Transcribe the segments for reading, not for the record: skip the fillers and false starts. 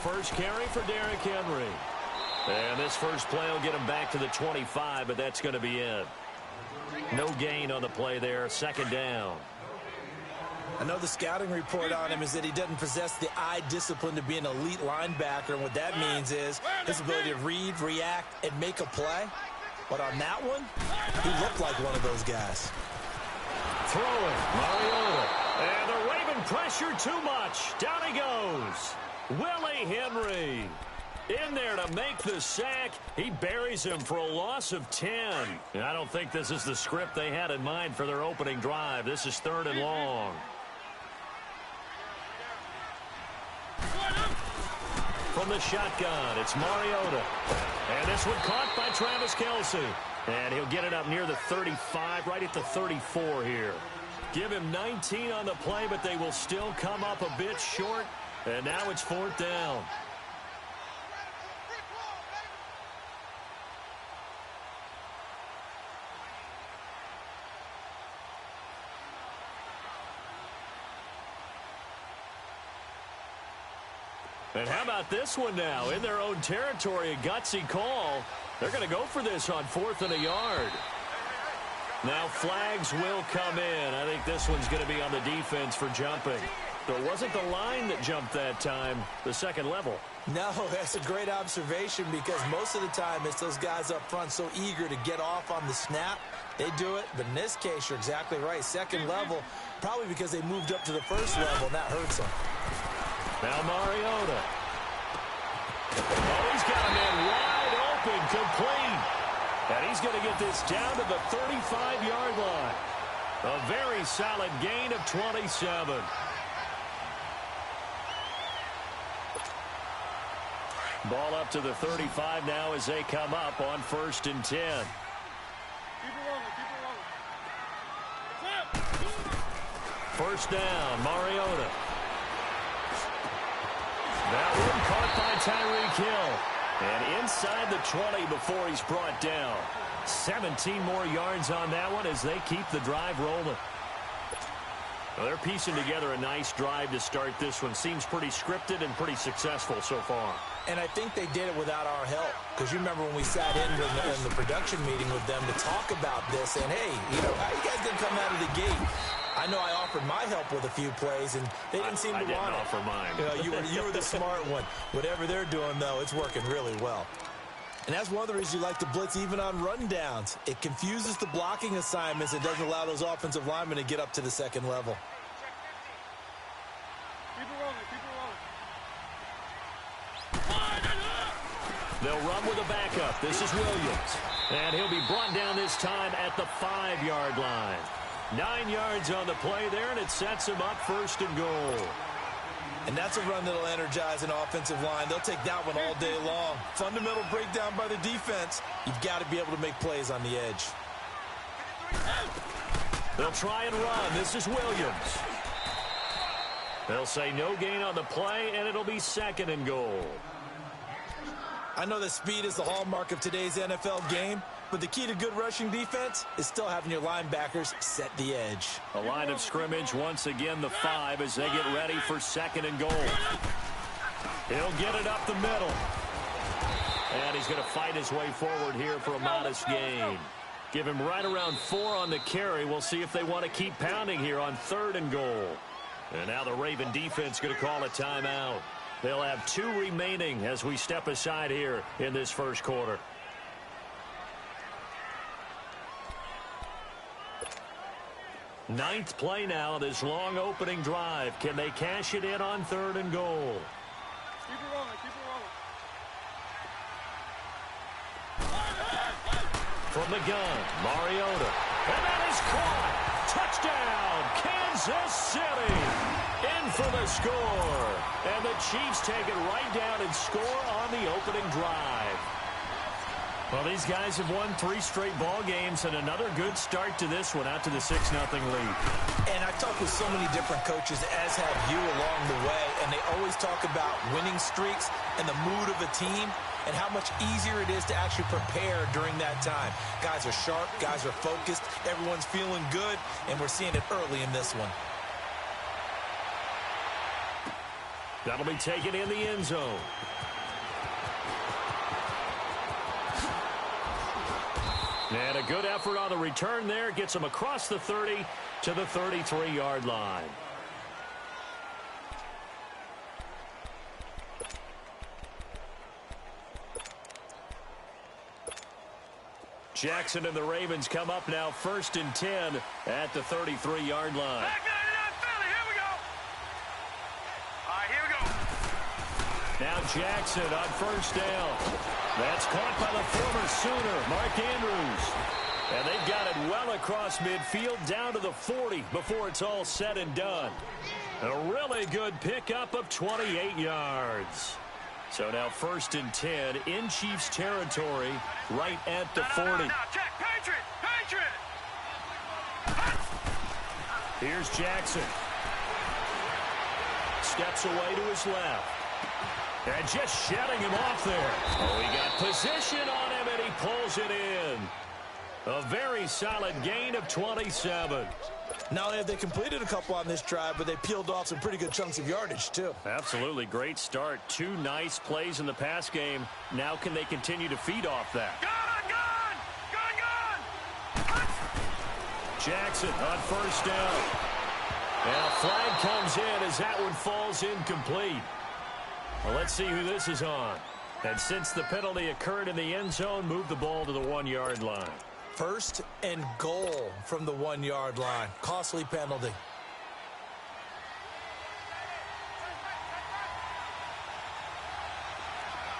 first carry for Derrick Henry. And this first play will get him back to the 25, but that's going to be it. No gain on the play there. Second down. I know the scouting report on him is that he doesn't possess the eye discipline to be an elite linebacker, and what that means is his ability to read, react, and make a play. But on that one, he looked like one of those guys. Throwing, Mariota. And they're waving pressure too much. Down he goes. Willie Henry in there to make the sack. He buries him for a loss of 10. And I don't think this is the script they had in mind for their opening drive. This is 3rd and long. From the shotgun, it's Mariota. And this one caught by Travis Kelce. And he'll get it up near the 35, right at the 34 here. Give him 19 on the play, but they will still come up a bit short. And now it's 4th down. And how about this one now? In their own territory, a gutsy call. They're going to go for this on 4th and a yard. Now flags will come in. I think this one's going to be on the defense for jumping. So it wasn't the line that jumped that time, the second level. No, that's a great observation because most of the time it's those guys up front so eager to get off on the snap. They do it, but in this case, you're exactly right. Second level, probably because they moved up to the first level, and that hurts them. Now Mariota. Oh, he's got a man wide open, complete. And he's going to get this down to the 35-yard line. A very solid gain of 27. Ball up to the 35 now as they come up on 1st and 10. First down, Mariota. That one caught by Tyreek Hill. And inside the 20 before he's brought down. 17 more yards on that one as they keep the drive rolling. Well, they're piecing together a nice drive to start this one. Seems pretty scripted and pretty successful so far. And I think they did it without our help. Because you remember when we sat in the production meeting with them to talk about this. And, hey, you know, how you guys going to come out of the gate? I know I offered my help with a few plays, and they didn't seem to want it. I didn't offer mine. You know, you were the smart one. Whatever they're doing, though, it's working really well. And that's one of the reasons you like to blitz even on rundowns. It confuses the blocking assignments. It doesn't allow those offensive linemen to get up to the second level. Keep it rolling, keep it rolling. They'll run with a backup. This is Williams. And he'll be brought down this time at the 5-yard line. 9 yards on the play there, and it sets him up 1st and goal. And that's a run that'll energize an offensive line. They'll take that one all day long. Fundamental breakdown by the defense. You've got to be able to make plays on the edge. They'll try and run. This is Williams. They'll say no gain on the play, and it'll be 2nd and goal. I know that speed is the hallmark of today's NFL game, but the key to good rushing defense is still having your linebackers set the edge. A line of scrimmage, once again, the 5 as they get ready for 2nd and goal. He'll get it up the middle. And he's going to fight his way forward here for a modest gain. Give him right around 4 on the carry. We'll see if they want to keep pounding here on 3rd and goal. And now the Raven defense going to call a timeout. They'll have 2 remaining as we step aside here in this first quarter. Ninth play now, this long opening drive. Can they cash it in on 3rd and goal? Keep it rolling, keep it rolling. From the gun, Mariota. And that is caught. Touchdown, Kansas City. In for the score. And the Chiefs take it right down and score on the opening drive. Well, these guys have won 3 straight ball games and another good start to this one out to the 6-0 lead. And I've talked with so many different coaches, as have you along the way, and they always talk about winning streaks and the mood of a team and how much easier it is to actually prepare during that time. Guys are sharp, guys are focused, everyone's feeling good, and we're seeing it early in this one. That'll be taken in the end zone. And a good effort on the return there. Gets him across the 30 to the 33-yard line. Jackson and the Ravens come up now 1st and 10 at the 33-yard line. Back there, Philly. Here we go. All right, here we go. Now Jackson on 1st down. That's caught by the former Sooner, Mark Andrews. And they've got it well across midfield down to the 40 before it's all said and done. A really good pickup of 28 yards. So now 1st and 10 in Chiefs territory right at the 40. No, check. Patriot. Here's Jackson. Steps away to his left. And just shedding him off there. Oh, he got position on him, and he pulls it in. A very solid gain of 27. Not only have they completed a couple on this drive, but they peeled off some pretty good chunks of yardage, too. Absolutely great start. 2 nice plays in the pass game. Now can they continue to feed off that? Gun! Jackson on 1st down. And a flag comes in as that one falls incomplete. Well, let's see who this is on. And since the penalty occurred in the end zone, move the ball to the 1-yard line. 1st and goal from the 1-yard line. Costly penalty.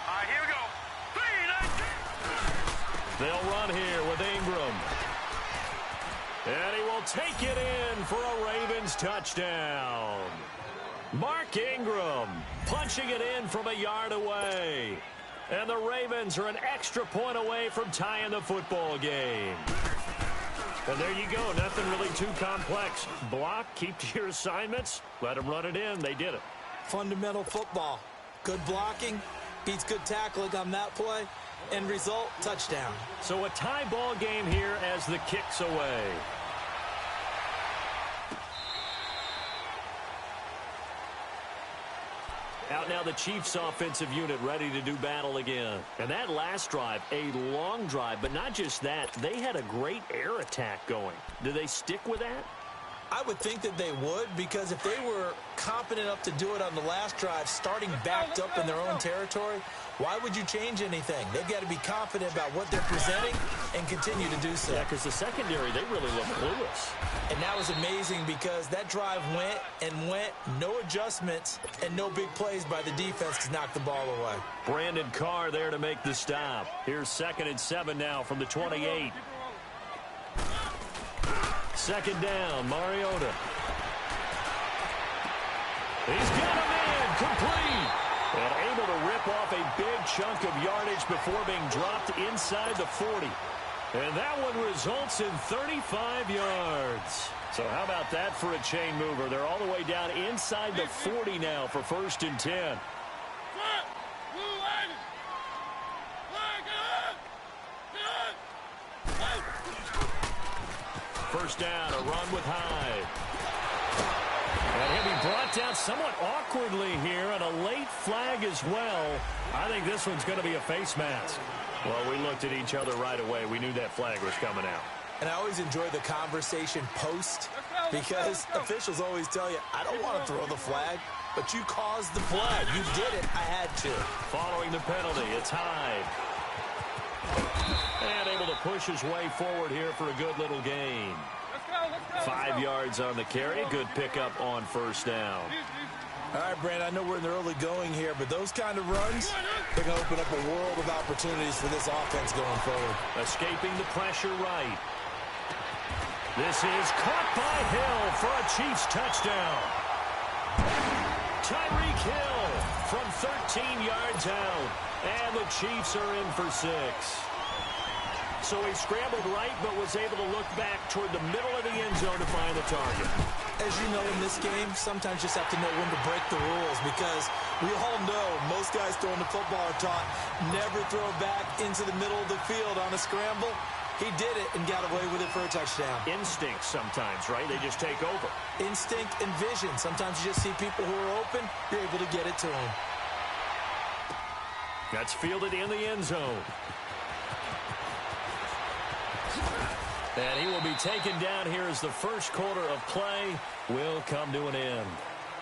All right, here we go. 3, 19. They'll run here with Ingram. And he will take it in for a Ravens touchdown. Mark Ingram punching it in from a yard away. And the Ravens are an extra point away from tying the football game. And there you go. Nothing really too complex. Block, keep to your assignments, let them run it in. They did it. Fundamental football. Good blocking, beats good tackling on that play. End result, touchdown. So a tie ball game here as the kick's away. Out now the Chiefs offensive unit ready to do battle again. And that last drive, a long drive, but not just that. They had a great air attack going. Do they stick with that? I would think that they would, because if they were competent enough to do it on the last drive, starting backed up in their own territory, why would you change anything? They've got to be confident about what they're presenting and continue to do so. Yeah, because the secondary, they really look clueless. And that was amazing because that drive went and went, no adjustments, and no big plays by the defense to knock the ball away. Brandon Carr there to make the stop. Here's 2nd and 7 now from the 28. 2nd down, Mariota. He's got him in, complete. And able to rip off a big chunk of yardage before being dropped inside the 40. And that one results in 35 yards. So how about that for a chain mover? They're all the way down inside the 40 now for 1st and 10. First down, a run with Hyde. And he'll be brought down somewhat awkwardly here, and a late flag as well. I think this one's going to be a face mask. Well, we looked at each other right away. We knew that flag was coming out. And I always enjoy the conversation post, because officials always tell you, I don't want to throw the flag, but you caused the play. You did it. I had to. Following the penalty, it's Hyde. And able to push his way forward here for a good little gain. 5 yards on the carry. Good pickup on 1st down. All right, Brand, I know we're in the early going here, but those kind of runs, they're going to open up a world of opportunities for this offense going forward. Escaping the pressure right. This is caught by Hill for a Chiefs touchdown. Tyreek Hill from 13 yards out. And the Chiefs are in for 6. So he scrambled right, but was able to look back toward the middle of the end zone to find the target. As you know, in this game, sometimes you just have to know when to break the rules, because we all know most guys throwing the football are taught never throw back into the middle of the field on a scramble. He did it and got away with it for a touchdown. Instinct sometimes, right? They just take over. Instinct and vision. Sometimes you just see people who are open, you're able to get it to them. That's fielded in the end zone. And he will be taken down here as the first quarter of play will come to an end.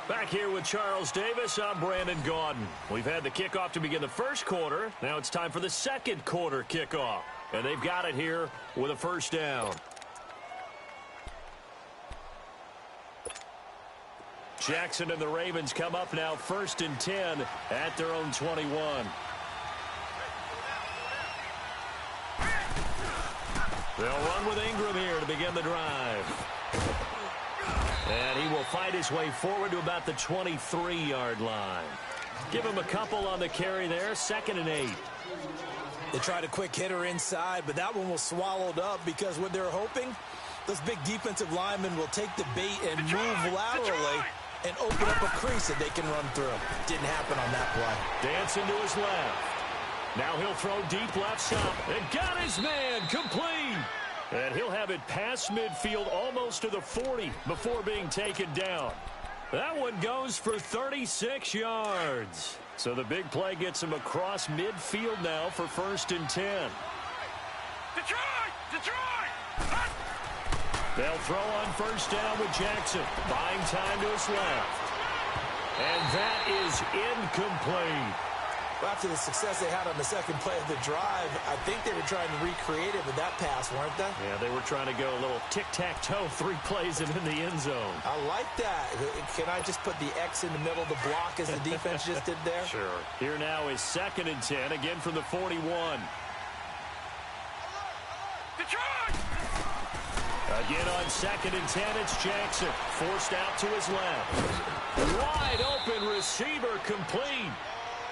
Back here with Charles Davis, I'm Brandon Gaudin. We've had the kickoff to begin the first quarter. Now it's time for the second quarter kickoff. And they've got it here with a first down. Jackson and the Ravens come up now 1st and 10 at their own 21. They'll run with Ingram here to begin the drive. And he will fight his way forward to about the 23-yard line. Give him a couple on the carry there, 2nd and 8. They tried a quick hitter inside, but that one was swallowed up because what they're hoping, those big defensive linemen will take the bait and move laterally and open up a crease that they can run through. Didn't happen on that play. Dancing to his left. Now he'll throw deep left side. And got his man complete. And he'll have it past midfield almost to the 40 before being taken down. That one goes for 36 yards. So the big play gets him across midfield now for 1st and 10. Detroit! They'll throw on first down with Jackson. Buying time to his left. And that is incomplete. Well, after the success they had on the second play of the drive, I think they were trying to recreate it with that pass, weren't they? Yeah, they were trying to go a little tic-tac-toe, 3 plays and in the end zone. I like that. Can I just put the X in the middle of the block as the defense just did there? Sure. Here now is 2nd and 10, again from the 41. Detroit! Again on 2nd and 10, it's Jackson. Forced out to his left. Wide open receiver complete.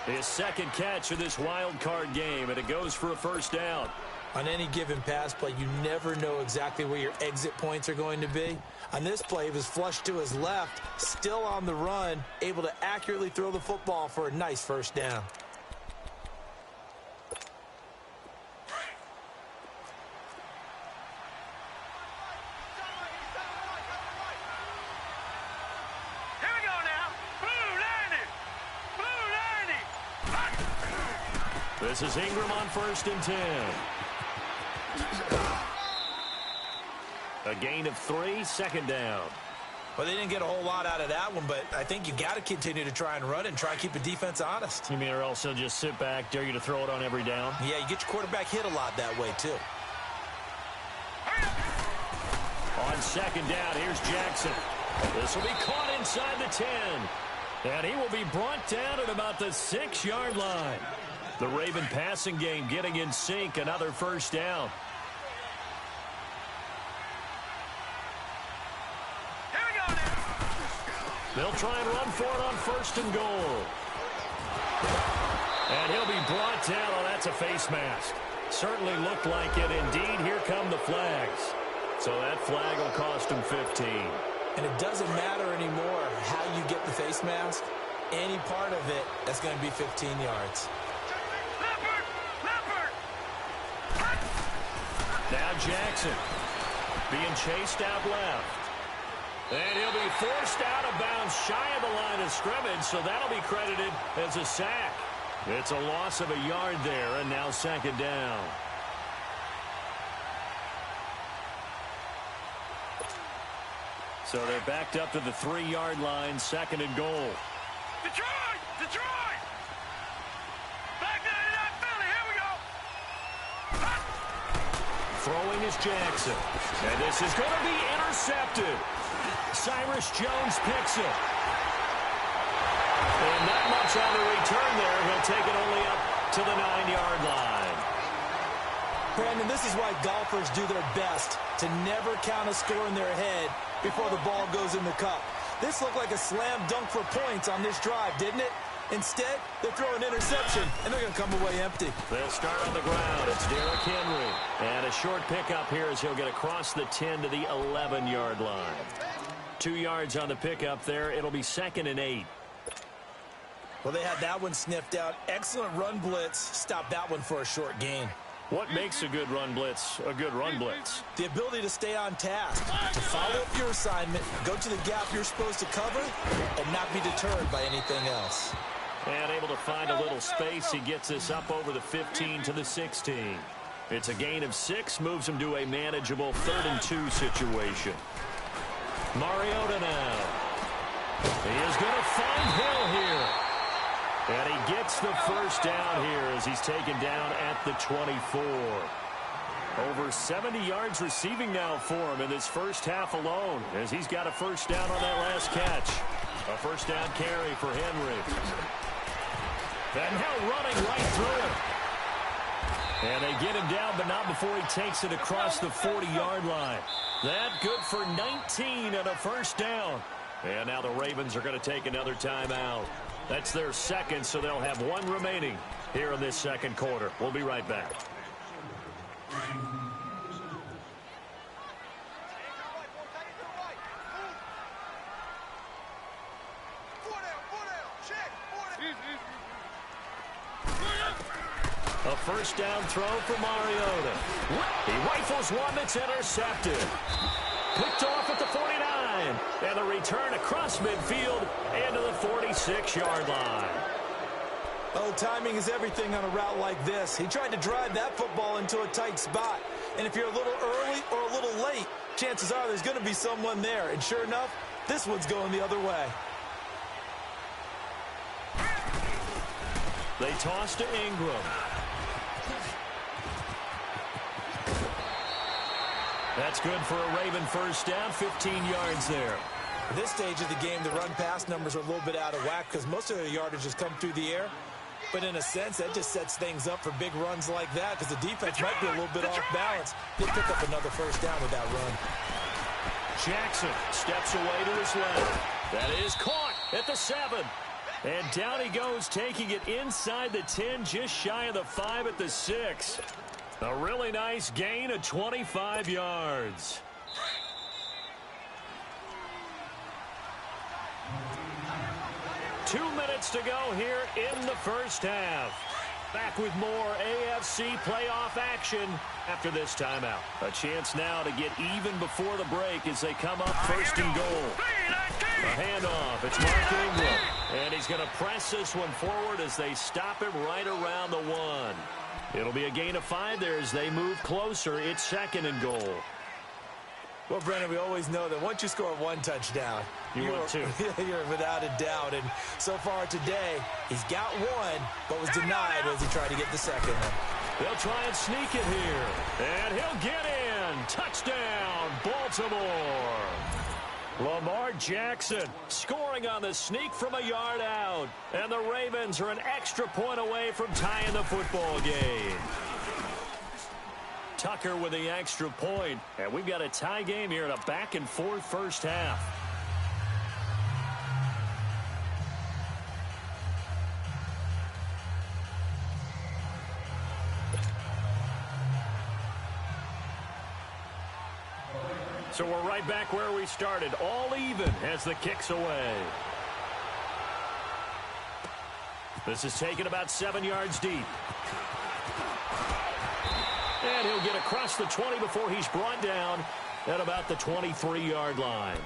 His second catch of this wild card game, and it goes for a first down. On any given pass play, you never know exactly where your exit points are going to be. On this play, he was flushed to his left, still on the run, able to accurately throw the football for a nice first down. This is Ingram on 1st and 10. A gain of 3, 2nd down. Well, they didn't get a whole lot out of that one, but I think you got to continue to try and run and try and keep the defense honest. You mean or else they'll just sit back, dare you to throw it on every down? Yeah, you get your quarterback hit a lot that way, too. On 2nd down, here's Jackson. This will be caught inside the 10. And he will be brought down at about the 6-yard line. The Raven passing game getting in sync. Another first down. Here we go now. They'll try and run for it on 1st and goal. And he'll be brought down. Oh, that's a face mask. Certainly looked like it. Indeed, here come the flags. So that flag will cost him 15. And it doesn't matter anymore how you get the face mask. Any part of it, that's going to be 15 yards. Now Jackson being chased out left. And he'll be forced out of bounds shy of the line of scrimmage, so that'll be credited as a sack. It's a loss of a yard there, and now 2nd down. So they're backed up to the 3-yard line, 2nd and goal. Detroit! Detroit! Back to that Philly. Here we go. Throwing is Jackson. And this is going to be intercepted. Cyrus Jones picks it. And not much on the return there. He'll take it only up to the 9-yard line. Brandon, this is why golfers do their best to never count a score in their head before the ball goes in the cup. This looked like a slam dunk for points on this drive, didn't it? Instead, they throw an interception, and they're going to come away empty. They'll start on the ground. It's Derrick Henry. And a short pickup here as he'll get across the 10 to the 11-yard line. 2 yards on the pickup there. It'll be 2nd and 8. Well, they had that one sniffed out. Excellent run blitz. Stopped that one for a short gain. What makes a good run blitz a good run blitz? The ability to stay on task, to follow up your assignment, go to the gap you're supposed to cover, and not be deterred by anything else. And able to find a little space. He gets this up over the 15 to the 16. It's a gain of 6, moves him to a manageable 3rd and 2 situation. Mariota now. He is going to find Hill here. And he gets the first down here as he's taken down at the 24. Over 70 yards receiving now for him in this first half alone as he's got a first down on that last catch. A first down carry for Henry. And now running right through it. And they get him down, but not before he takes it across the 40-yard line. That good for 19 and a first down. And now the Ravens are going to take another timeout. That's their second, so they'll have one remaining here in this second quarter. We'll be right back. A first down throw for Mariota. He rifles one that's intercepted. Picked off at the 49. And the return across midfield into the 46-yard line. Oh, timing is everything on a route like this. He tried to drive that football into a tight spot. And if you're a little early or a little late, chances are there's going to be someone there. And sure enough, this one's going the other way. They toss to Ingram. That's good for a Raven first down, 15 yards there. At this stage of the game, the run-pass numbers are a little bit out of whack because most of their yardage has come through the air. But in a sense, that just sets things up for big runs like that because the defense might be a little bit off balance. They pick up another first down with that run. Jackson steps away to his left. That is caught at the 7. And down he goes, taking it inside the 10, just shy of the 5 at the 6. A really nice gain of 25 yards. Two minutes to go here in the first half. Back with more AFC playoff action after this timeout. A chance now to get even before the break as they come up first and goal. A handoff. It's Mark Ingram. And he's going to press this one forward as they stop him right around the 1. It'll be a gain of 5 there as they move closer. It's 2nd and goal. Well, Brennan, we always know that once you score one touchdown, you're without a doubt. And so far today, he's got one, but was denied as he tried to get the second one. They'll try and sneak it here. And he'll get in. Touchdown, Baltimore. Lamar Jackson scoring on the sneak from a yard out. And the Ravens are an extra point away from tying the football game. Tucker with the extra point. And we've got a tie game here in a back-and-forth first half. So we're right back where we started. All even as the kick's away. This is taken about 7 yards deep. And he'll get across the 20 before he's brought down at about the 23-yard line.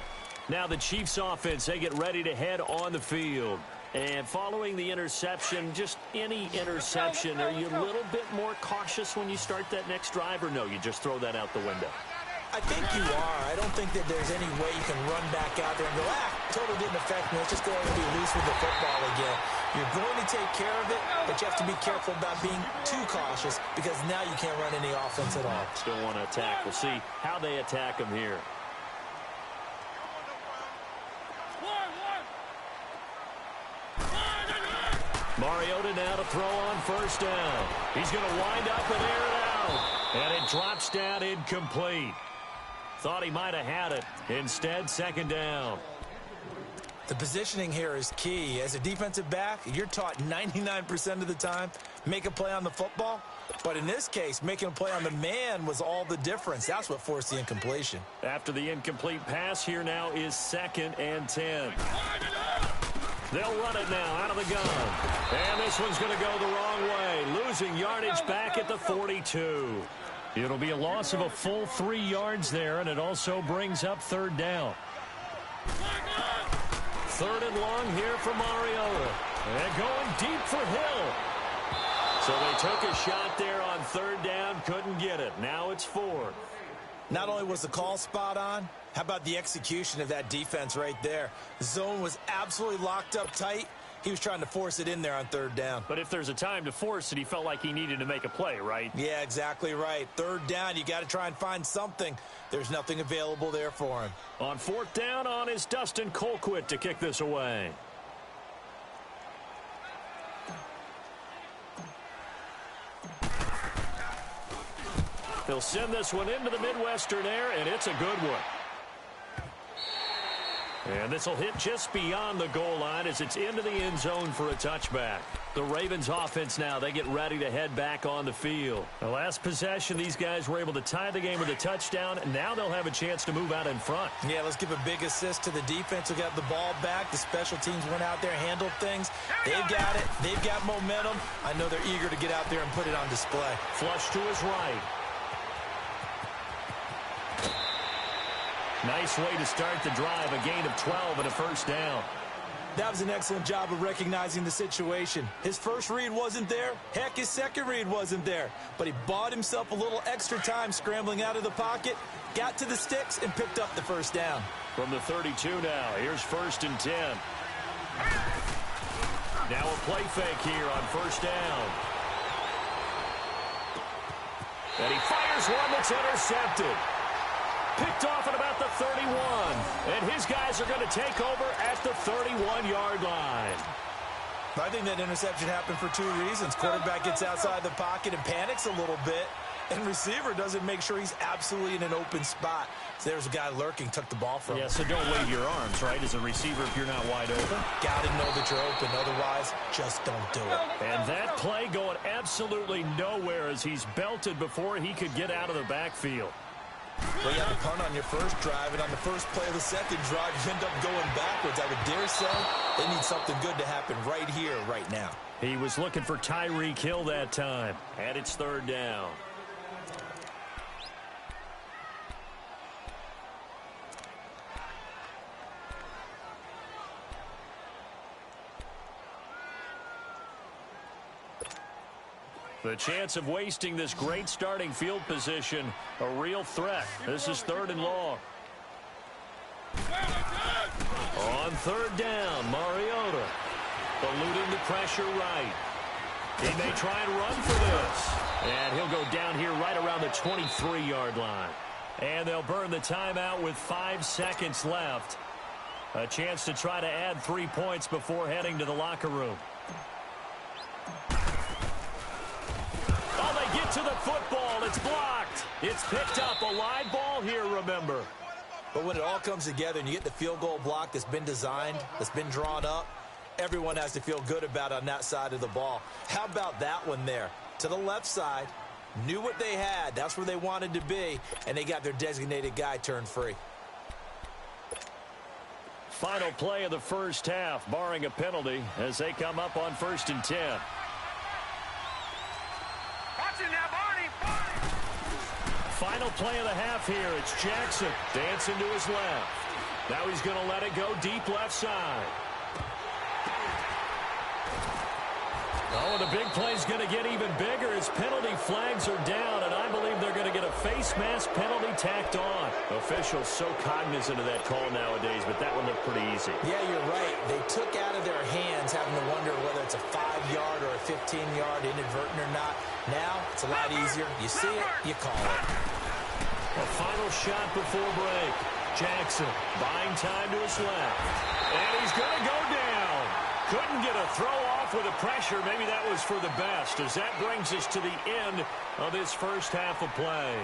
Now the Chiefs offense, they get ready to head on the field. And following the interception, just any interception, are you a little bit more cautious when you start that next drive, or no, you just throw that out the window? I think you are. I don't think that there's any way you can run back out there and go, totally didn't affect me. Let's just go ahead and be loose with the football again. You're going to take care of it, but you have to be careful about being too cautious because now you can't run any offense at all. Still want to attack. We'll see how they attack him here. Mariota now to throw on first down. He's going to wind up and air it out. And it drops down incomplete. Thought he might have had it. Instead, 2nd down. The positioning here is key. As a defensive back, you're taught 99% of the time, make a play on the football. But in this case, making a play on the man was all the difference. That's what forced the incompletion. After the incomplete pass, here now is 2nd and 10. They'll run it now out of the gun. And this one's going to go the wrong way, losing yardage back at the 42. It'll be a loss of a full 3 yards there, and it also brings up third down. Third and long here for Mariota. And going deep for Hill. So they took a shot there on third down, couldn't get it. Now it's fourth. Not only was the call spot on, how about the execution of that defense right there? The zone was absolutely locked up tight. He was trying to force it in there on third down. But if there's a time to force it, he felt like he needed to make a play, right? Yeah, exactly right. Third down, you got to try and find something. There's nothing available there for him. On fourth down on is Dustin Colquitt to kick this away. They'll send this one into the Midwestern air, and it's a good one. And this will hit just beyond the goal line as it's into the end zone for a touchback. The Ravens offense now, they get ready to head back on the field. The last possession, these guys were able to tie the game with a touchdown, and now they'll have a chance to move out in front. Yeah, let's give a big assist to the defense who got the ball back. The special teams went out there, handled things. They've got it. They've got momentum. I know they're eager to get out there and put it on display. Flush to his right. Nice way to start the drive, a gain of 12 and a first down. That was an excellent job of recognizing the situation. His first read wasn't there. Heck, his second read wasn't there. But he bought himself a little extra time scrambling out of the pocket, got to the sticks, and picked up the first down. From the 32 now, here's first and 10. Now a play fake here on first down. And he fires one that's intercepted. Picked off at about the 31. And his guys are going to take over at the 31-yard line. I think that interception happened for 2 reasons. Quarterback gets outside the pocket and panics a little bit. And receiver doesn't make sure he's absolutely in an open spot. So there's a guy lurking, took the ball from him. Yeah, so don't wave your arms, right, as a receiver if you're not wide open. Got to know that you're open. Otherwise, just don't do it. And that play going absolutely nowhere as he's belted before he could get out of the backfield. Well, you had the punt on your first drive, and on the first play of the second drive, you end up going backwards. I would dare say they need something good to happen right here, right now. He was looking for Tyreek Hill that time, and it's third down. The chance of wasting this great starting field position, a real threat. This is third and long. On third down, Mariota eluding the pressure right. He may try and run for this. And he'll go down here right around the 23-yard line. And they'll burn the timeout with 5 seconds left. A chance to try to add 3 points before heading to the locker room. Oh, they get to the football. It's blocked. It's picked up. A live ball here, remember. But when it all comes together and you get the field goal block that's been designed, that's been drawn up, everyone has to feel good about it on that side of the ball. How about that one there? To the left side, knew what they had. That's where they wanted to be, and they got their designated guy turned free. Final play of the first half, barring a penalty, as they come up on 1st and 10. Final play of the half here. It's Jackson dancing to his left. Now he's going to let it go deep left side. Oh, the big play's going to get even bigger as penalty flags are down, and I believe they're going to get a face mask penalty tacked on. Officials so cognizant of that call nowadays, but that one looked pretty easy. Yeah, you're right. They took out of their hands having to wonder whether it's a 5-yard or a 15-yard inadvertent or not. Now, it's a lot easier. You see it, you call it. A final shot before break. Jackson buying time to his left. And he's going to go down. Couldn't get a throw off with the pressure. Maybe that was for the best, as that brings us to the end of this first half of play.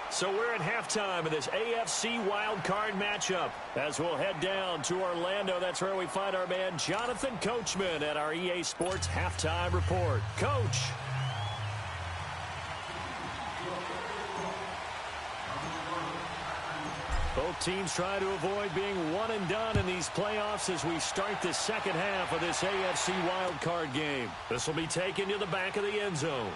So we're at halftime of this AFC wildcard matchup. As we'll head down to Orlando, that's where we find our man Jonathan Coachman at our EA Sports Halftime Report. Coach. Both teams try to avoid being one and done in these playoffs as we start the second half of this AFC wildcard game. This will be taken to the back of the end zone.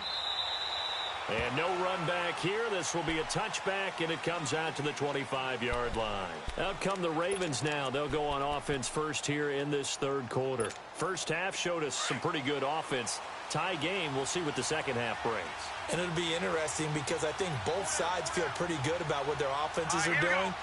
And no run back here. This will be a touchback, and it comes out to the 25-yard line. Out come the Ravens now. They'll go on offense first here in this third quarter. First half showed us some pretty good offense. Tie game. We'll see what the second half brings. And it'll be interesting because I think both sides feel pretty good about what their offenses are doing.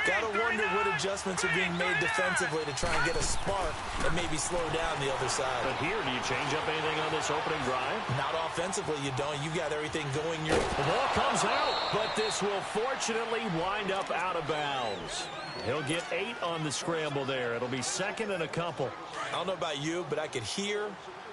Got to wonder what adjustments are being made defensively to try and get a spark and maybe slow down the other side. But here, do you change up anything on this opening drive? Not offensively, you don't. You got everything going your way. The ball comes out, but this will fortunately wind up out of bounds. He'll get 8 on the scramble there. It'll be second and a couple. I don't know about you, but I could hear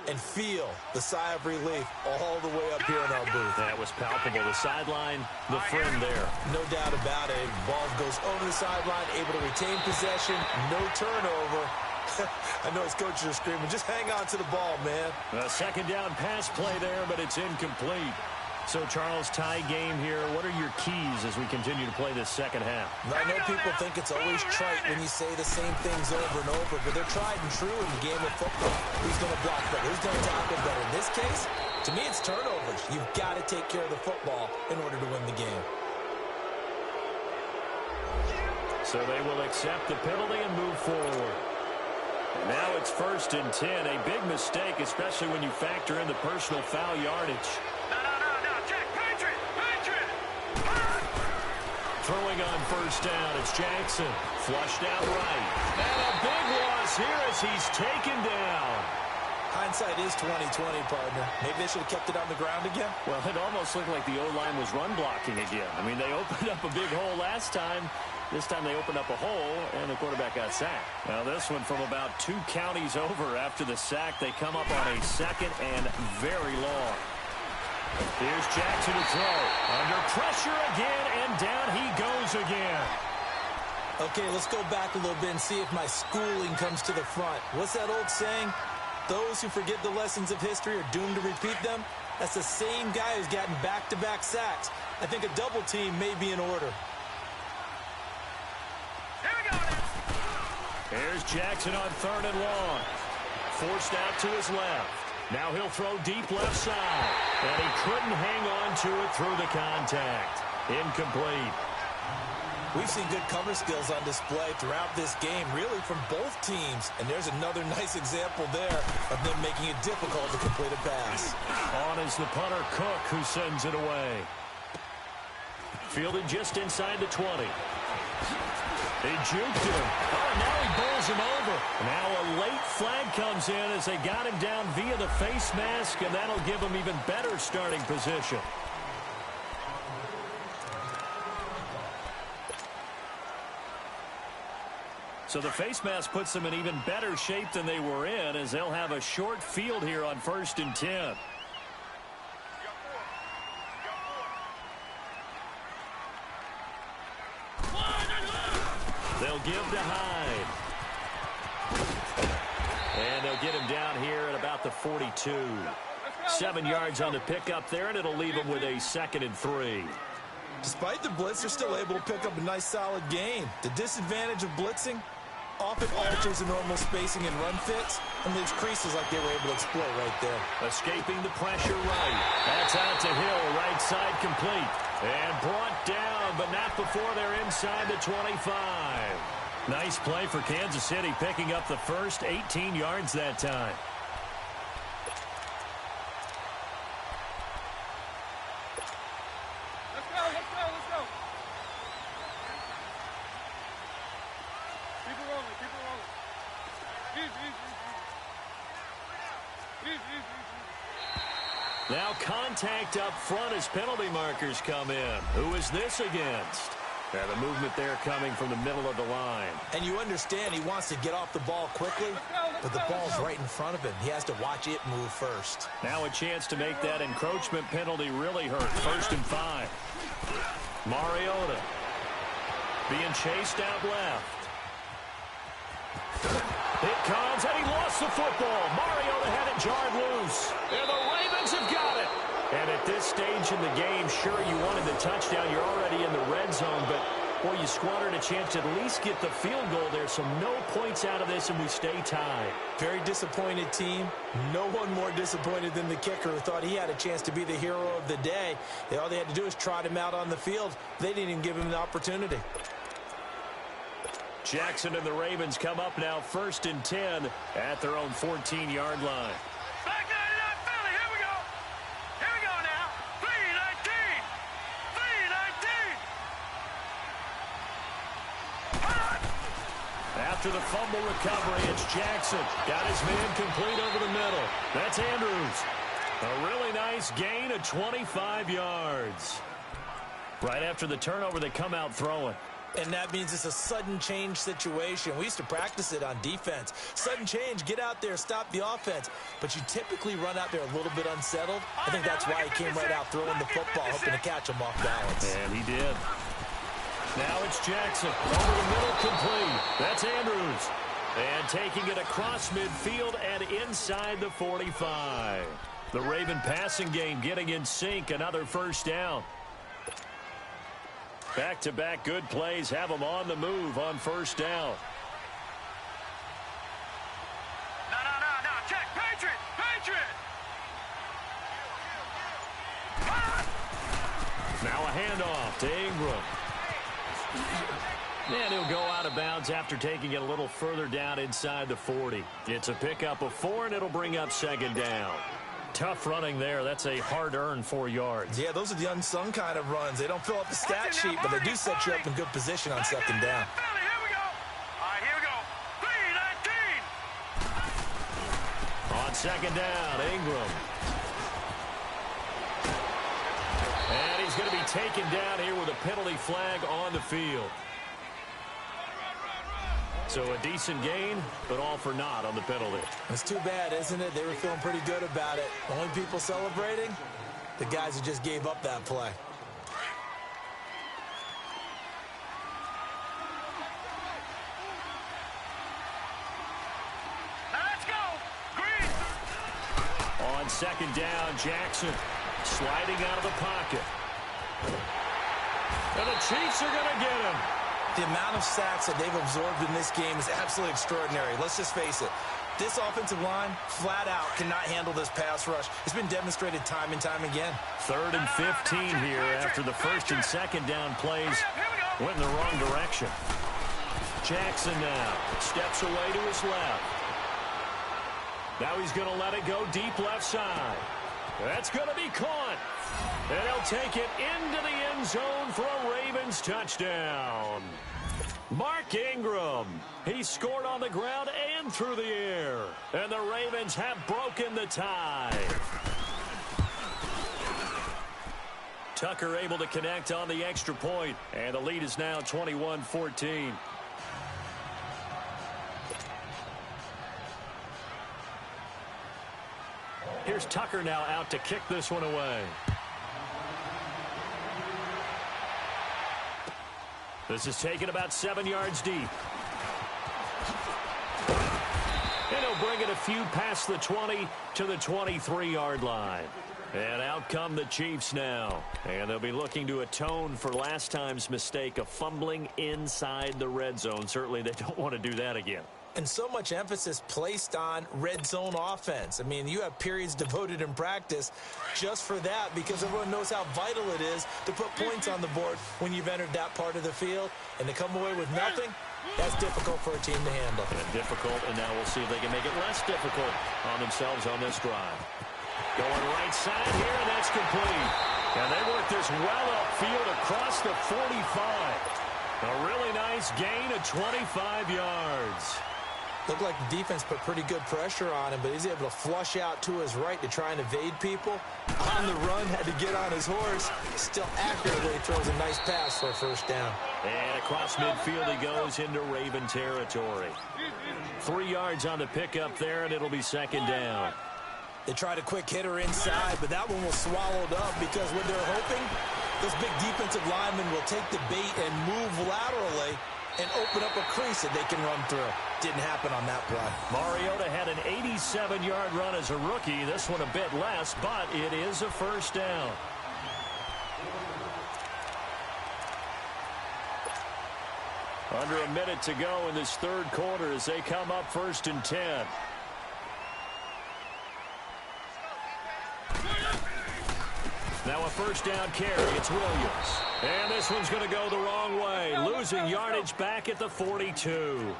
and feel the sigh of relief all the way up here in our booth. That was palpable. The sideline, the friend there. No doubt about it. Ball goes over the sideline, able to retain possession, no turnover. I know his coaches are screaming, just hang on to the ball, man. A second down pass play there, but it's incomplete. So, Charles, tie game here. What are your keys as we continue to play this second half? I know people think it's always trite when you say the same things over and over, but they're tried and true in the game of football. Who's going to block better? Who's going to tackle better? In this case, to me, it's turnovers. You've got to take care of the football in order to win the game. So they will accept the penalty and move forward. And now it's 1st and 10. A big mistake, especially when you factor in the personal foul yardage. Throwing on first down, it's Jackson. Flushed out right. And a big loss here as he's taken down. Hindsight is 20/20, partner. Maybe they should have kept it on the ground again. Well, it almost looked like the O-line was run blocking again. I mean, they opened up a big hole last time. This time they opened up a hole, and the quarterback got sacked. Now this one from about 2 counties over after the sack. They come up on a second and very long. Here's Jackson to throw. Under pressure again, and down he goes again. Okay, let's go back a little bit and see if my schooling comes to the front. What's that old saying? Those who forget the lessons of history are doomed to repeat them. That's the same guy who's gotten back-to-back sacks. I think a double team may be in order. Here we go. Here's Jackson on 3rd and long. Forced out to his left. Now he'll throw deep left side. And he couldn't hang on to it through the contact. Incomplete. We've seen good cover skills on display throughout this game, really from both teams. And there's another nice example there of them making it difficult to complete a pass. On is the punter, Cook, who sends it away. Fielded just inside the 20. They juked him. Oh, now he bowls him over. Now a late flag comes in as they got him down via the face mask, and that'll give him even better starting position. So the face mask puts them in even better shape than they were in, as they'll have a short field here on 1st and 10. They'll give to Hyde. And they'll get him down here at about the 42. 7 yards on the pickup there, and it'll leave him with a 2nd and 3. Despite the blitz, they're still able to pick up a nice solid gain. The disadvantage of blitzing often alters the normal spacing and run fits and leaves creases like they were able to exploit right there. Escaping the pressure right. That's out to Hill, right side complete. And brought down, but not before they're inside the 25. Nice play for Kansas City, picking up the first 18 yards that time. Let's go, let's go, let's go. Keep it rolling, keep it rolling. Easy, easy, easy. Easy, easy, easy. Now contact up front as penalty markers come in. Who is this against? And the movement there coming from the middle of the line. And you understand he wants to get off the ball quickly, but the ball's right in front of him. He has to watch it move first. Now a chance to make that encroachment penalty really hurt. 1st and 5. Mariota being chased out left. It comes, and he lost the football. Mariota had it jarred loose. And the Ravens have got it. And at this stage in the game, sure, you wanted the touchdown. You're already in the red zone, but Well, you squandered a chance to at least get the field goal there, so no points out of this, and we stay tied. Very disappointed team. No one more disappointed than the kicker, who thought he had a chance to be the hero of the day. All they had to do was trot him out on the field. They didn't even give him the opportunity. Jackson and the Ravens come up now 1st and 10 at their own 14-yard line. Back 99 Philly, here we go. Here we go now. 3-19. 3-19. After the fumble recovery, it's Jackson. Got his man complete over the middle. That's Andrews. A really nice gain of 25 yards. Right after the turnover, they come out throwing. And that means it's a sudden change situation. We used to practice it on defense. Sudden change, get out there, stop the offense. But you typically run out there a little bit unsettled. I think that's why he came right out throwing the football, hoping to catch him off balance. And he did. Now it's Jackson. Over the middle, complete. That's Andrews. And taking it across midfield and inside the 45. The Raven passing game getting in sync. Another first down. Back-to-back good plays have them on the move on first down. No. Check. Patriot. Now a handoff to Ingram. And he'll go out of bounds after taking it a little further down inside the 40. It's a pickup of 4, and it'll bring up 2nd down. Tough running there. That's a hard-earned 4 yards. Yeah, those are the unsung kind of runs. They don't fill up the stat sheet, but they do set you up in good position on 2nd down. Philly, here we go. All right, here we go. 3-19. On 2nd down, Ingram. And he's going to be taken down here with a penalty flag on the field. So a decent gain, but all for naught on the penalty. It's too bad, isn't it? They were feeling pretty good about it. Only people celebrating, the guys who just gave up that play. Now let's go. Green. On 2nd down, Jackson sliding out of the pocket. And the Chiefs are going to get him. The amount of sacks that they've absorbed in this game is absolutely extraordinary. Let's just face it. This offensive line, flat out, cannot handle this pass rush. It's been demonstrated time and time again. 3rd and 15 here after the 1st and 2nd down plays went in the wrong direction. Jackson now steps away to his left. Now he's going to let it go deep left side. That's going to be caught. And he'll take it into the end zone for a Ravens touchdown. Mark Ingram. He scored on the ground and through the air. And the Ravens have broken the tie. Tucker able to connect on the extra point. And the lead is now 21-14. Here's Tucker now out to kick this one away. This is taken about 7 yards deep. And he'll bring it a few past the 20 to the 23-yard line. And out come the Chiefs now. And they'll be looking to atone for last time's mistake of fumbling inside the red zone. Certainly they don't want to do that again. And so much emphasis placed on red zone offense. I mean, you have periods devoted in practice just for that because everyone knows how vital it is to put points on the board when you've entered that part of the field. And to come away with nothing, that's difficult for a team to handle. And difficult, and now we'll see if they can make it less difficult on themselves on this drive. Going right side here, and that's complete. And they work this well upfield across the 45. A really nice gain of 25 yards. Looked like the defense put pretty good pressure on him, but he's able to flush out to his right to try and evade people. On the run, had to get on his horse. Still accurately throws a nice pass for a first down. And across midfield he goes into Raven territory. 3 yards on the pickup there, and it'll be 2nd down. They tried a quick hitter inside, but that one was swallowed up because what they're hoping, this big defensive lineman will take the bait and move laterally and open up a crease that they can run through. Didn't happen on that play. Mariota had an 87-yard run as a rookie. This one a bit less, but it is a first down. Under a minute to go in this third quarter as they come up 1st and 10. Now a first down carry. It's Williams. And this one's going to go the wrong way. Losing yardage back at the 42.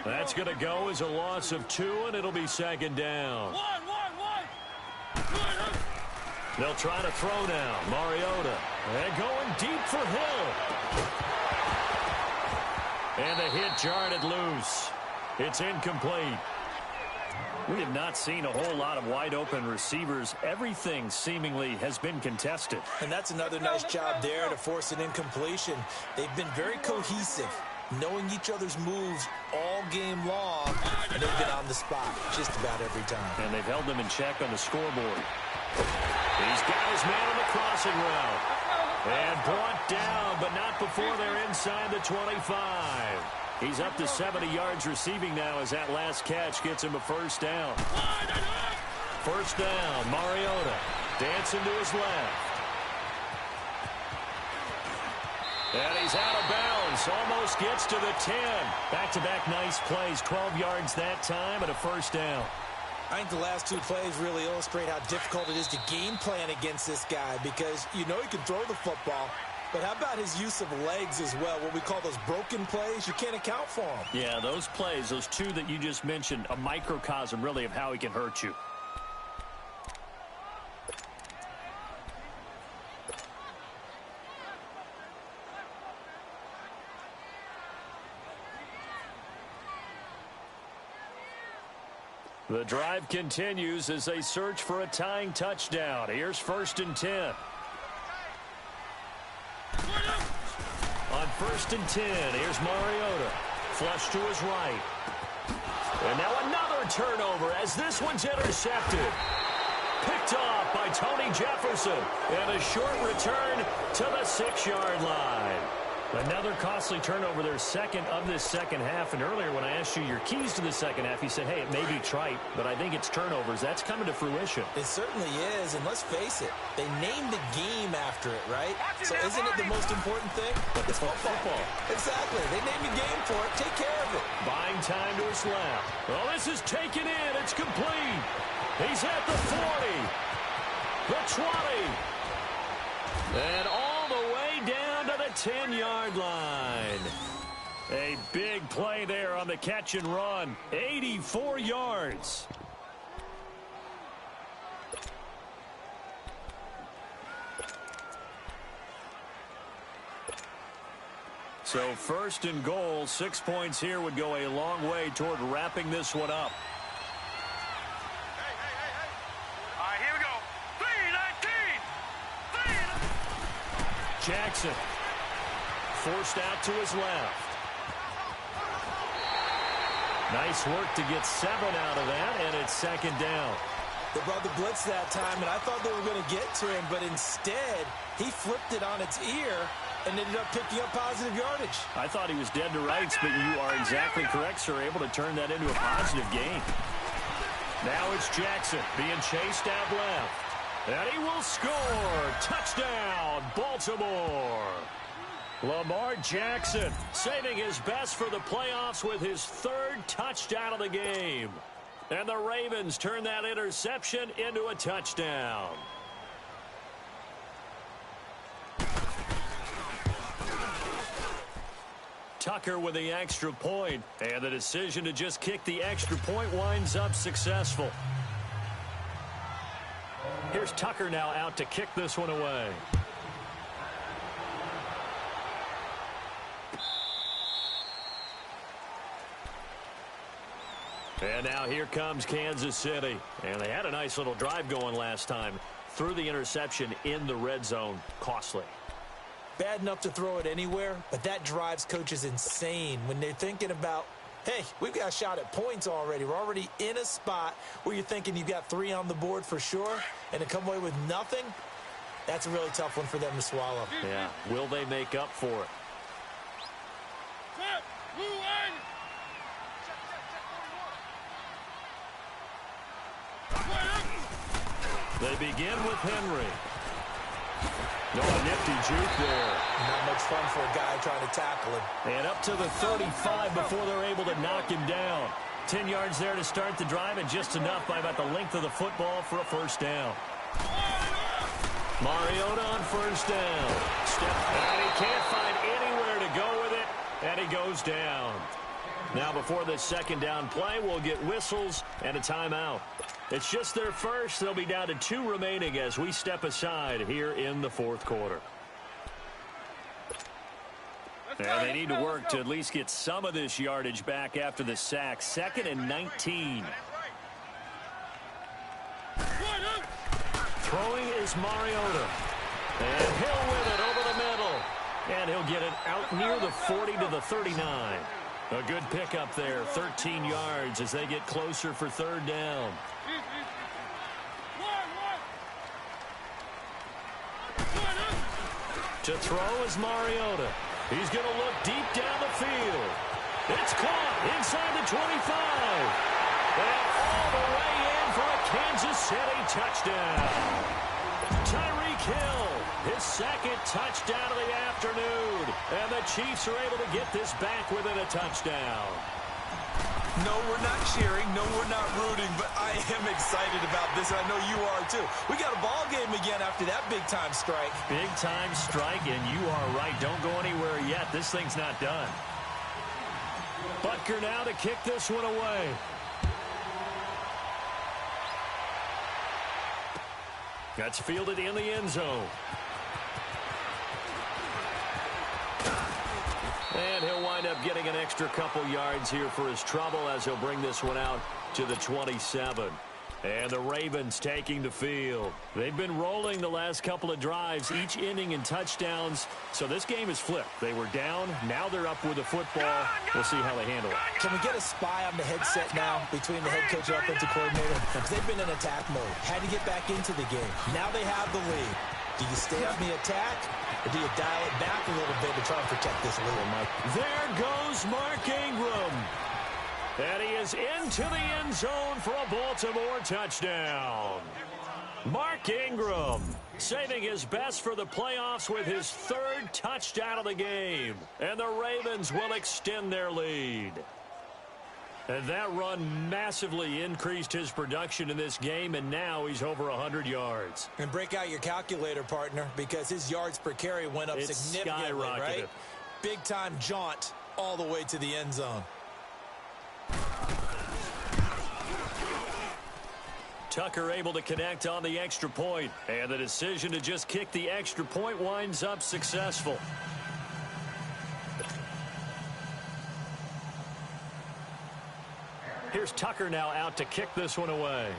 That's going to go as a loss of 2, and it'll be 2nd down. They'll try to throw now. Mariota. And going deep for Hill. And the hit jarred it loose. It's incomplete. We have not seen a whole lot of wide-open receivers. Everything seemingly has been contested. And that's another nice job there to force an incompletion. They've been very cohesive, knowing each other's moves all game long, and they've been on the spot just about every time. And they've held them in check on the scoreboard. He's got his man on the crossing route. And brought down, but not before they're inside the 25. He's up to 70 yards receiving now as that last catch gets him a first down. First down, Mariota dancing to his left. And he's out of bounds, almost gets to the 10. Back-to-back nice plays, 12 yards that time and a first down. I think the last 2 plays really illustrate how difficult it is to game plan against this guy because you know he can throw the football. But how about his use of legs as well? What we call those broken plays, you can't account for them. Yeah, those plays, those 2 that you just mentioned, a microcosm really of how he can hurt you. The drive continues as they search for a tying touchdown. Here's 1st and 10. On 1st and 10, here's Mariota. Flush to his right. And now another turnover as this one's intercepted. Picked off by Tony Jefferson. And a short return to the 6-yard line. Another costly turnover, their second of this second half. And earlier when I asked you your keys to the second half, you said, hey, it may be trite, but I think it's turnovers. That's coming to fruition. It certainly is, and let's face it, they named the game after it, right? So isn't it the most important thing? It's football. Exactly. They named the game for it. Take care of it. Buying time to his left. Well, this is taken in. It's complete. He's at the 40. The 20. And all the way down to the 10-yard line. A big play there on the catch and run. 84 yards. So 1st and goal, 6 points here would go a long way toward wrapping this one up. All right, here we go. 3-19. Jackson forced out to his left. Nice work to get 7 out of that, and it's 2nd down. They brought the blitz that time, and I thought they were going to get to him, but instead he flipped it on its ear and ended up picking up positive yardage. I thought he was dead to rights, but you are exactly correct, sir. Able to turn that into a positive gain. Now it's Jackson being chased out left. And he will score. Touchdown, Baltimore. Lamar Jackson saving his best for the playoffs with his 3rd touchdown of the game. And the Ravens turn that interception into a touchdown. Tucker with the extra point, and the decision to just kick the extra point winds up successful. Here's Tucker now out to kick this one away. And now here comes Kansas City. And they had a nice little drive going last time. Threw the interception in the red zone. Costly. Bad enough to throw it anywhere, but that drives coaches insane when they're thinking about, hey, we've got a shot at points already. We're already in a spot where you're thinking you've got 3 on the board for sure, and to come away with nothing, that's a really tough one for them to swallow. Yeah, will they make up for it? They begin with Henry. No, a nifty juke there. Not much fun for a guy trying to tackle him. And up to the 35 before they're able to knock him down. 10 yards there to start the drive, and just enough by about the length of the football for a first down. Mariota on first down. And he can't find anywhere to go with it, and he goes down. Now before this second down play, we'll get whistles and a timeout. It's just their first. They'll be down to 2 remaining as we step aside here in the fourth quarter. And they need to work to at least get some of this yardage back after the sack. 2nd and 19. Throwing is Mariota. And Hill with it over the middle. And he'll get it out near the 40 to the 39. A good pickup there, 13 yards as they get closer for third down. To throw is Mariota. He's going to look deep down the field. It's caught inside the 25. And all the way in for a Kansas City touchdown. Tyreek Hill, his 2nd touchdown of the afternoon. And the Chiefs are able to get this back within a touchdown. No, we're not cheering. No, we're not rooting. But I am excited about this, and I know you are too. We got a ball game again after that big-time strike. Big-time strike, and you are right. Don't go anywhere yet. This thing's not done. Butker now to kick this one away. That's fielded in the end zone. And he'll wind up getting an extra couple yards here for his trouble as he'll bring this one out to the 27. And the Ravens taking the field. They've been rolling the last couple of drives, each inning in touchdowns. So this game is flipped. They were down. Now they're up with the football. We'll see how they handle it. Can we get a spy on the headset now between the head coach and offensive coordinator? Because they've been in attack mode. Had to get back into the game. Now they have the lead. Do you stay on the attack, or do you dial it back a little bit to try and protect this little Mike? There goes Mark Ingram. And he is into the end zone for a Baltimore touchdown. Mark Ingram saving his best for the playoffs with his 3rd touchdown of the game. And the Ravens will extend their lead. And that run massively increased his production in this game, and now he's over 100 yards. And break out your calculator, partner, because his yards per carry went up significantly, right? Big-time jaunt all the way to the end zone. Tucker able to connect on the extra point, and the decision to just kick the extra point winds up successful. Here's Tucker now out to kick this one away.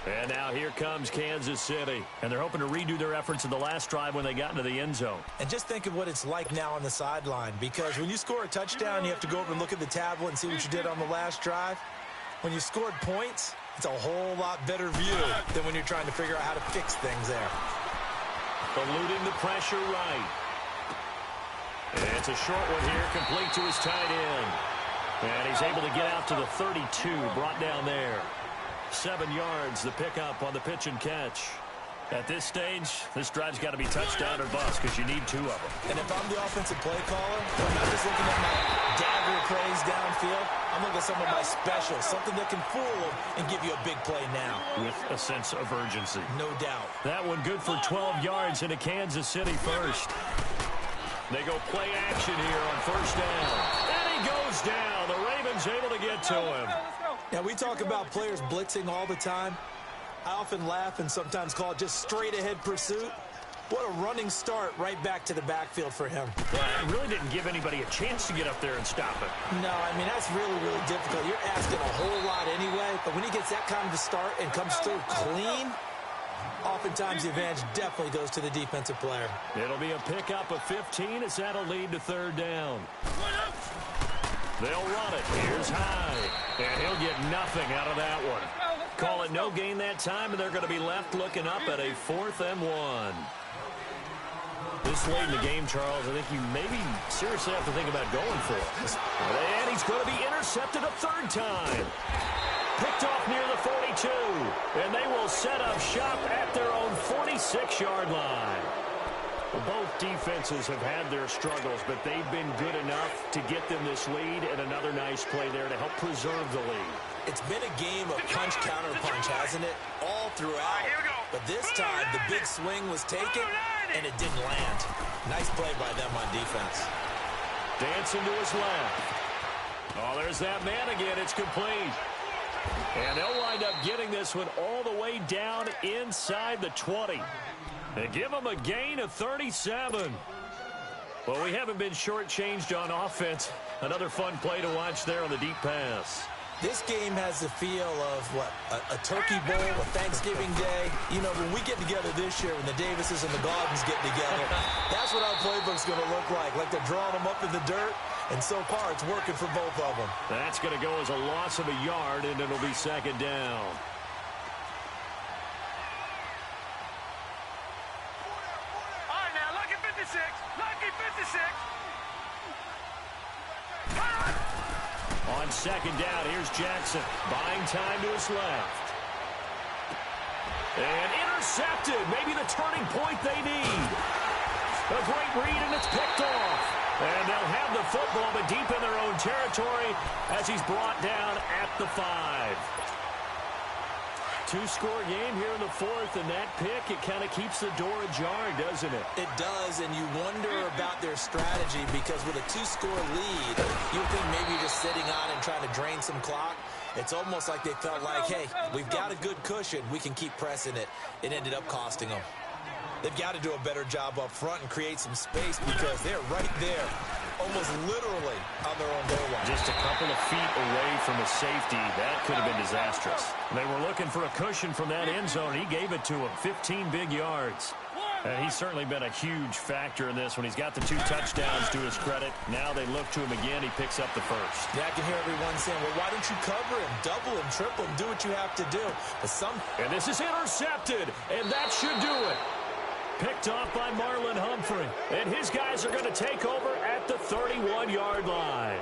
And now here comes Kansas City. And they're hoping to redo their efforts in the last drive when they got into the end zone. And just think of what it's like now on the sideline. Because when you score a touchdown, you have to go over and look at the tablet and see what you did on the last drive. When you scored points, it's a whole lot better view than when you're trying to figure out how to fix things there. Eluding the pressure right. And it's a short one here, complete to his tight end. And he's able to get out to the 32, brought down there. 7 yards, the pickup on the pitch and catch. At this stage, this drive's got to be touchdown or bust because you need 2 of them. And if I'm the offensive play caller, I'm not just looking at my dagger plays downfield. I'm looking at some of my specials, something that can fool them and give you a big play now. With a sense of urgency. No doubt. That one good for 12 yards into Kansas City first. They go play action here on first down. And he goes down. The Ravens able to get to him. Now, we talk about players blitzing all the time. I often laugh and sometimes call it just straight-ahead pursuit. What a running start right back to the backfield for him. Yeah, it really didn't give anybody a chance to get up there and stop it. No, I mean, that's really, really difficult. You're asking a whole lot anyway, but when he gets that kind of a start and comes through clean, oftentimes the advantage definitely goes to the defensive player. It'll be a pickup of 15 as that'll lead to third down. They'll run it. Here's Hyde. And he'll get nothing out of that one. Call it no gain that time, and they're going to be left looking up at a 4th and 1. This late in the game, Charles, I think you maybe seriously have to think about going for it. And he's going to be intercepted a third time. Picked off near the 42. And they will set up shop at their own 46-yard line. Well, both defenses have had their struggles, but they've been good enough to get them this lead, and another nice play there to help preserve the lead. It's been a game of punch-counter-punch, hasn't it? All throughout. But this time, the big swing was taken, and it didn't land. Nice play by them on defense. Dancing to his left. Oh, there's that man again. It's complete. And they'll wind up getting this one all the way down inside the 20. They give them a gain of 37. Well, we haven't been shortchanged on offense. Another fun play to watch there on the deep pass. This game has the feel of, what, a turkey bowl, a Thanksgiving Day. You know, when we get together this year, when the Davises and the Gaudens get together, that's what our playbook's going to look like they're drawing them up in the dirt. And so far, it's working for both of them. That's going to go as a loss of a yard, and it'll be second down. All right, now, lucky 56. Lucky 56. On second down, here's Jackson. Buying time to his left. And intercepted. Maybe the turning point they need. A great read, and it's picked off. And they'll have the football, but deep in their own territory as he's brought down at the 5. Two-score game here in the fourth, and that pick, it kind of keeps the door ajar, doesn't it? It does, and you wonder about their strategy because with a two-score lead, you think maybe you're just sitting on and trying to drain some clock. It's almost like they felt like, hey, we've got a good cushion. We can keep pressing it. It ended up costing them. They've got to do a better job up front and create some space because they're right there, almost literally on their own goal line. Just a couple of feet away from a safety. That could have been disastrous. They were looking for a cushion from that end zone. He gave it to him, 15 big yards. He's certainly been a huge factor in this when he's got the 2 touchdowns to his credit. Now they look to him again. He picks up the first. Yeah, I can hear everyone saying, well, why don't you cover him, double him, triple him, do what you have to do. But And this is intercepted, and that should do it. Picked off by Marlon Humphrey. And his guys are going to take over at the 31-yard line.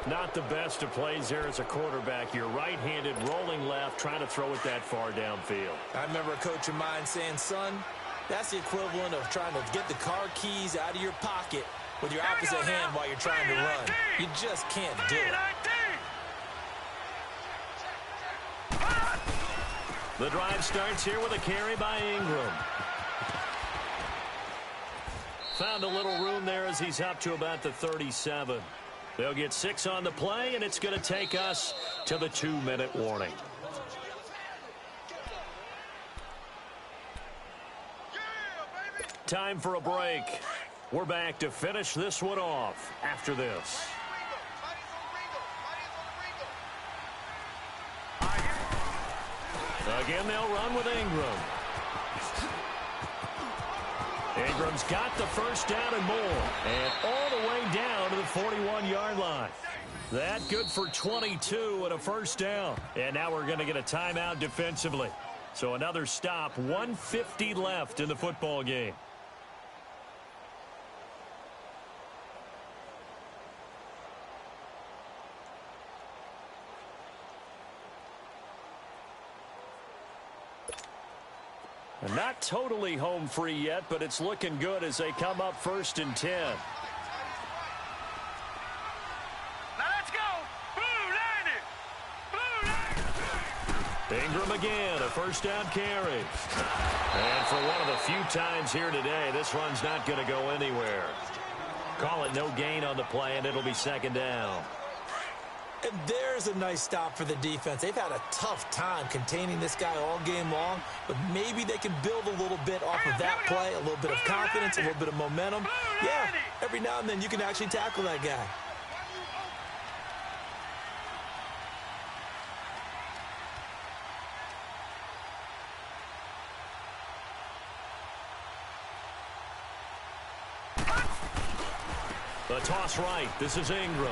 Not the best of plays there as a quarterback. You're right-handed, rolling left, trying to throw it that far downfield. I remember a coach of mine saying, son, that's the equivalent of trying to get the car keys out of your pocket with your opposite hand while you're trying to run. You just can't do it. The drive starts here with a carry by Ingram. Found a little room there as he's up to about the 37. They'll get 6 on the play, and it's going to take us to the 2-minute warning. Time for a break. We're back to finish this one off after this. Again, they'll run with Ingram. Ingram's got the first down and more. And all the way down to the 41-yard line. That good for 22 and a first down. And now we're going to get a timeout defensively. So another stop, 1:50 left in the football game. Not totally home free yet, but it's looking good as they come up 1st and 10. Now let's go. Blue 90. Ingram again, a first down carry. And for one of the few times here today, this run's not going to go anywhere. Call it no gain on the play, and it'll be second down. And there's a nice stop for the defense. They've had a tough time containing this guy all game long, but maybe they can build a little bit off of that play, a little bit of confidence, a little bit of momentum. Yeah, every now and then you can actually tackle that guy. The toss right. This is Ingram.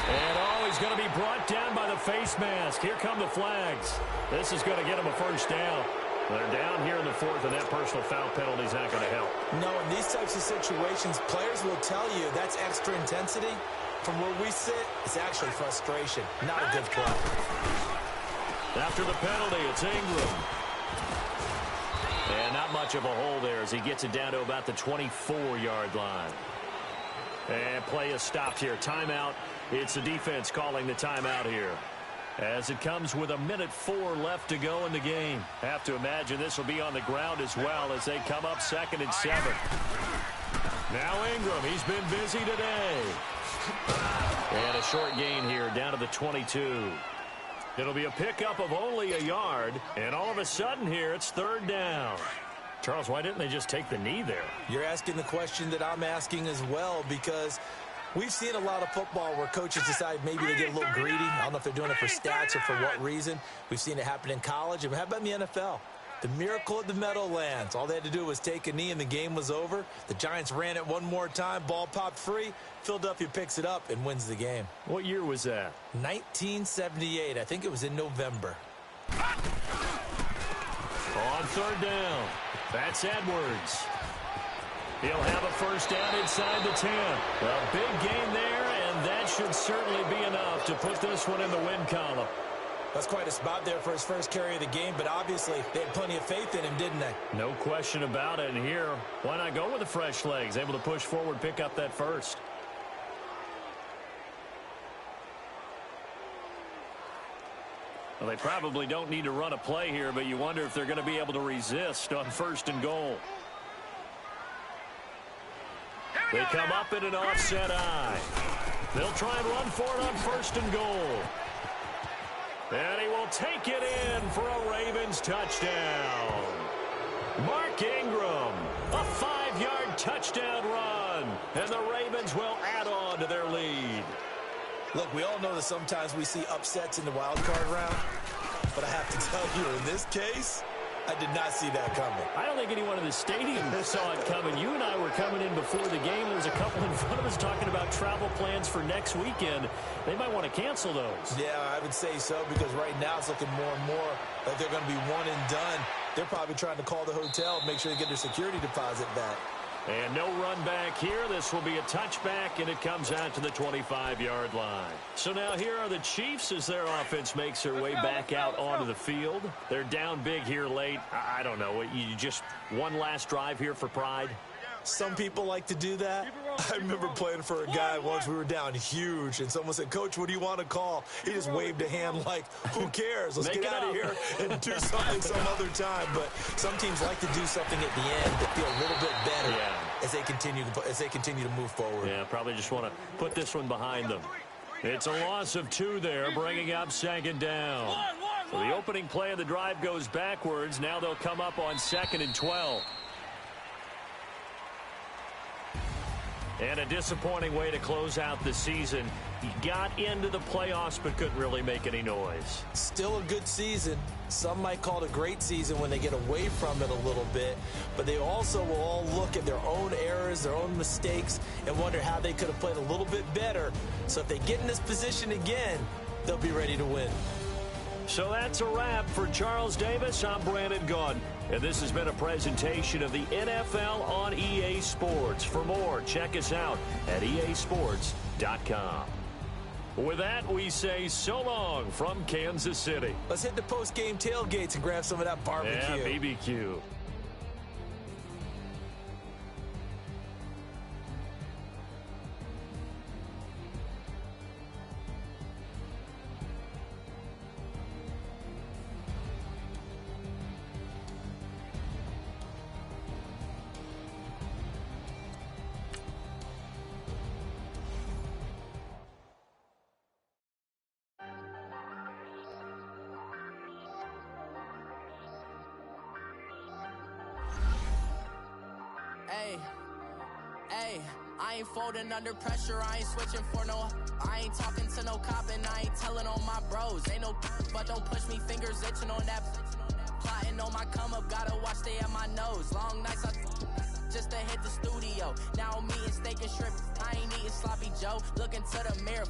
And he's going to be brought down by the face mask. Here come the flags. This is going to get him a first down. They're down here in the fourth, and that personal foul penalty is not going to help. No, in these types of situations, players will tell you that's extra intensity. From where we sit, it's actually frustration, not a good play. After the penalty, it's Ingram. And not much of a hole there as he gets it down to about the 24-yard line. And play is stopped here. Timeout. It's the defense calling the timeout here, as it comes with 1:04 left to go in the game. Have to imagine this will be on the ground as well as they come up 2nd and 7. Now Ingram, he's been busy today. And a short gain here down to the 22. It'll be a pickup of only a yard, and all of a sudden here it's 3rd down. Charles, why didn't they just take the knee there? You're asking the question that I'm asking as well, because we've seen a lot of football where coaches decide maybe they get a little greedy. I don't know if they're doing it for stats or for what reason. We've seen it happen in college. And how about in the NFL? The miracle at the Meadowlands. All they had to do was take a knee and the game was over. The Giants ran it one more time. Ball popped free. Philadelphia picks it up and wins the game. What year was that? 1978. I think it was in November. On 3rd down, that's Edwards. He'll have a first down inside the 10. A big gain there, and that should certainly be enough to put this one in the win column. That's quite a spot there for his first carry of the game, but obviously they had plenty of faith in him, didn't they? No question about it. And here, why not go with the fresh legs? Able to push forward, pick up that first. Well, they probably don't need to run a play here, but you wonder if they're going to be able to resist on 1st and goal. They come up in an offset eye. They'll try and run for it on 1st and goal. And he will take it in for a Ravens touchdown. Mark Ingram, a 5-yard touchdown run. And the Ravens will add on to their lead. Look, we all know that sometimes we see upsets in the wild card round. But I have to tell you, in this case, I did not see that coming. I don't think anyone in the stadium saw it coming. You and I were coming in before the game. There was a couple in front of us talking about travel plans for next weekend. They might want to cancel those. Yeah, I would say so, because right now it's looking more and more like they're going to be one and done. They're probably trying to call the hotel and make sure they get their security deposit back. And no run back here. This will be a touchback, and it comes out to the 25-yard line. So now here are the Chiefs as their offense makes their way back out onto the field. They're down big here late. I don't know. You just one last drive here for pride? Some people like to do that. I remember playing for a guy once. We were down huge, and someone said, "Coach, what do you want to call?" He just waved a hand like, who cares? Let's get out of here and do something some other time. But some teams like to do something at the end that feel a little bit better as they continue to move forward. Yeah, probably just want to put this one behind them. It's a loss of 2 there, bringing up 2nd down. So the opening play of the drive goes backwards. Now they'll come up on 2nd and 12. And a disappointing way to close out the season. He got into the playoffs but couldn't really make any noise. Still a good season. Some might call it a great season when they get away from it a little bit. But they also will all look at their own errors, their own mistakes, and wonder how they could have played a little bit better. So if they get in this position again, they'll be ready to win. So that's a wrap for Charles Davis. I'm Brandon Gaudin. And this has been a presentation of the NFL on EA Sports. For more, check us out at easports.com. With that, we say so long from Kansas City. Let's hit the post-game tailgates and grab some of that barbecue. Yeah, BBQ. Hey, I ain't folding under pressure, I ain't switching for no. I ain't talking to no cop and I ain't telling on my bros. Ain't no but don't push me, fingers itching on that. Plotting on my come up, gotta watch stay at my nose. Long nights just to hit the studio. Now I'm eating steak and shrimp, I ain't eating sloppy Joe. Looking to the mirror.